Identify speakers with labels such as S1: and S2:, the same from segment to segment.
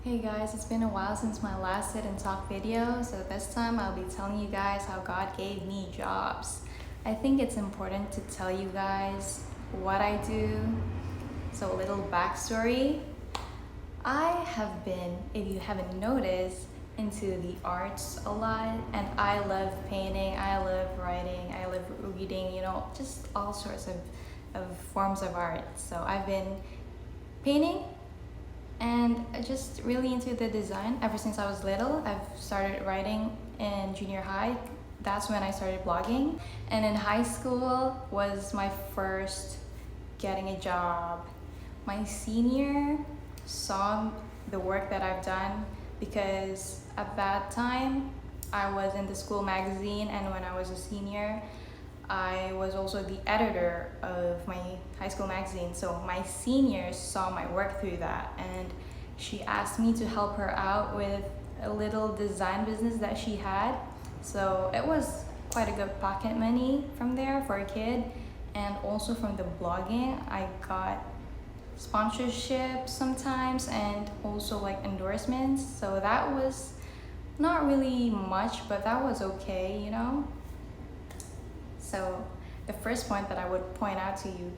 S1: Hey guys, it's been a while since my last sit and talk video, so this time I'll be telling you guys how God gave me jobs. I think it's important to tell you guys what I do. So a little backstory. I have been, if you haven't noticed, into the arts a lot, and I love painting, I love writing, I love reading, just all sorts of forms of art. So I've been painting and just really into the design ever since I was little. I've started writing in junior high. That's when I started blogging. And in high school was my first getting a job. My senior saw the work that I've done because at that time I was in the school magazine, and when I was a senior I was also the editor of my high school magazine. So my seniors saw my work through that, and she asked me to help her out with a little design business that she had. So it was quite a good pocket money from there for a kid. And also from the blogging, I got sponsorships sometimes and also like endorsements. So that was not really much, but that was okay. So the first point that I would point out to you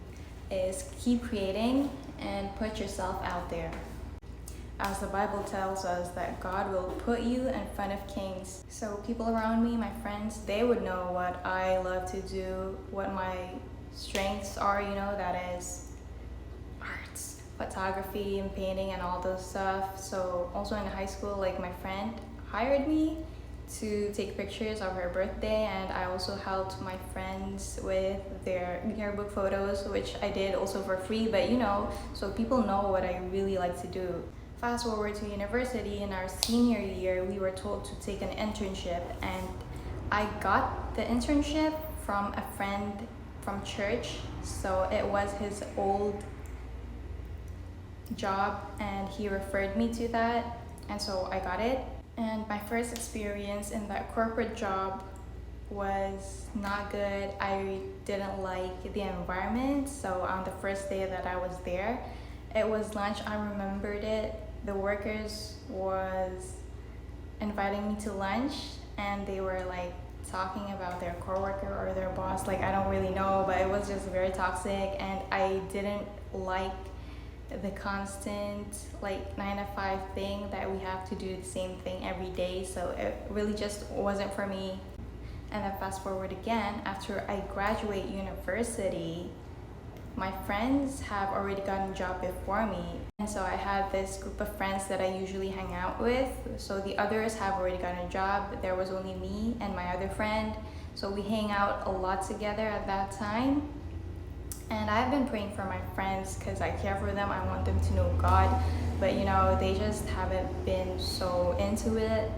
S1: is keep creating and put yourself out there. As the Bible tells us that God will put you in front of kings. So people around me, my friends, they would know what I love to do, what my strengths are, that is arts, photography and painting and all those stuff. So also in high school, like my friend hired me to take pictures of her birthday, and I also helped my friends with their yearbook photos, which I did also for free, but so people know what I really like to do. Fast forward to university, in our senior year we were told to take an internship, and I got the internship from a friend from church. So it was his old job and he referred me to that, and so I got it. And my first experience in that corporate job was not good. I didn't like the environment. So on the first day that I was there, it was lunch. I remembered it. The workers was inviting me to lunch, and they were like talking about their coworker or their boss. Like, I don't really know, but it was just very toxic, and I didn't like the constant like 9 to 5 thing that we have to do the same thing every day. So it really just wasn't for me. And then fast forward again, after I graduate university, my friends have already gotten a job before me, and so I had this group of friends that I usually hang out with. So the others have already gotten a job, but there was only me and my other friend. So we hang out a lot together at that time. And I've been praying for my friends because I care for them. I want them to know God. But they just haven't been so into it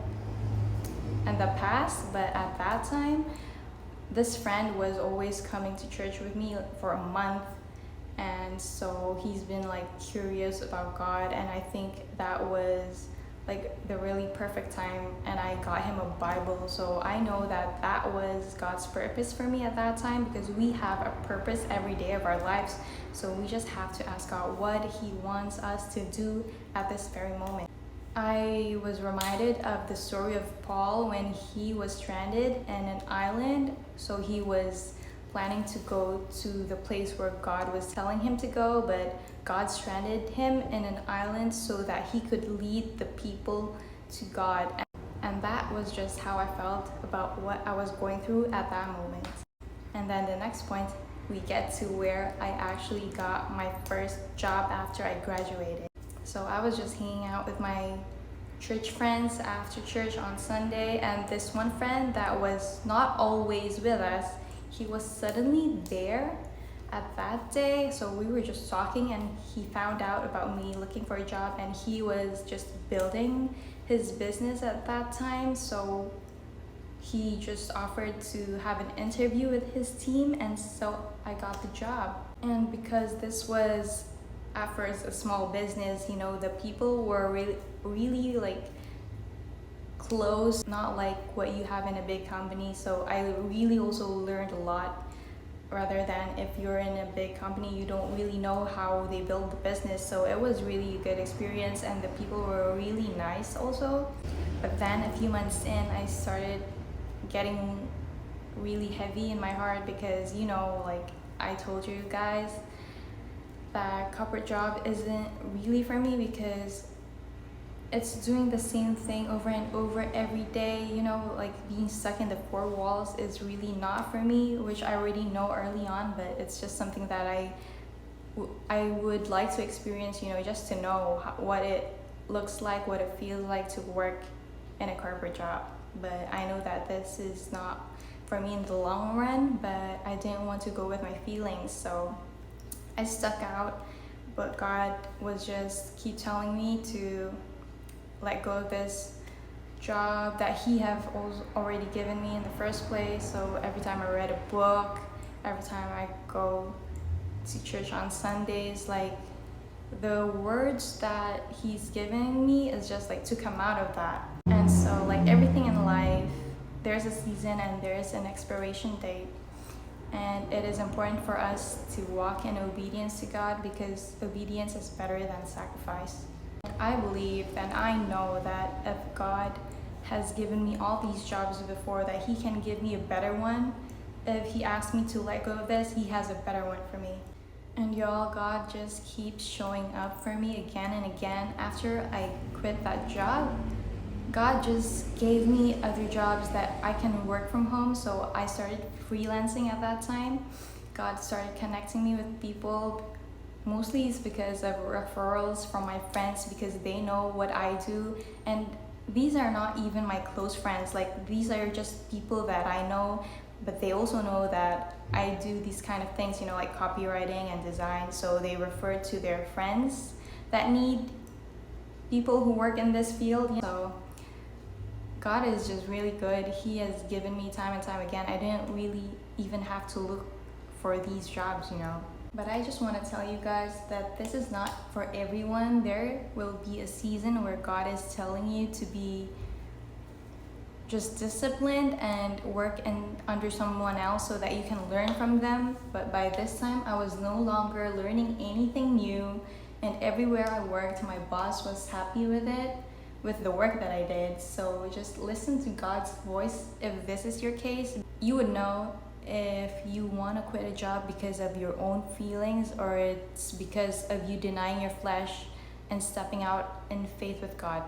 S1: in the past. But at that time, this friend was always coming to church with me for a month. And so he's been like curious about God. And I think that was like the really perfect time, and I got him a Bible. So I know that that was God's purpose for me at that time, because we have a purpose every day of our lives. So we just have to ask God what he wants us to do at this very moment. I was reminded of the story of Paul when he was stranded in an island. So he was planning to go to the place where God was telling him to go, but God stranded him in an island so that he could lead the people to God. And that was just how I felt about what I was going through at that moment. And then the next point, we get to where I actually got my first job after I graduated. So I was just hanging out with my church friends after church on Sunday, and this one friend that was not always with us, he was suddenly there at that day. So we were just talking, and he found out about me looking for a job, and he was just building his business at that time. So he just offered to have an interview with his team, and so I got the job. And because this was at first a small business, the people were really like close, not like what you have in a big company. So I really also learned a lot rather than if you're in a big company, you don't really know how they build the business. So it was really a good experience, and the people were really nice also. But then a few months in, I started getting really heavy in my heart because, like I told you guys, that corporate job isn't really for me because it's doing the same thing over and over every day. Like being stuck in the four walls is really not for me, which I already know early on, but it's just something that I would like to experience, just to know what it looks like, what it feels like to work in a corporate job. But I know that this is not for me in the long run, but I didn't want to go with my feelings, so I stuck out. But God was just keep telling me to let go of this job that he have already given me in the first place. So every time I read a book, every time I go to church on Sundays, like the words that he's giving me is just like to come out of that. And so like everything in life, there's a season and there's an expiration date. And it is important for us to walk in obedience to God because obedience is better than sacrifice. I believe and I know that if God has given me all these jobs before, that he can give me a better one. If he asks me to let go of this, he has a better one for me. And y'all, God just keeps showing up for me again and again. After I quit that job, God just gave me other jobs that I can work from home. So I started freelancing at that time. God started connecting me with people. Mostly it's because of referrals from my friends, because they know what I do. And these are not even my close friends. Like these are just people that I know, but they also know that I do these kind of things, like copywriting and design. So they refer to their friends that need people who work in this field. So God is just really good. He has given me time and time again. I didn't really even have to look for these jobs. But I just want to tell you guys that this is not for everyone. There will be a season where God is telling you to be just disciplined and work under someone else so that you can learn from them. But by this time, I was no longer learning anything new. And everywhere I worked, my boss was happy with it, with the work that I did. So just listen to God's voice. If this is your case, you would know if you want to quit a job because of your own feelings, or it's because of you denying your flesh and stepping out in faith with God.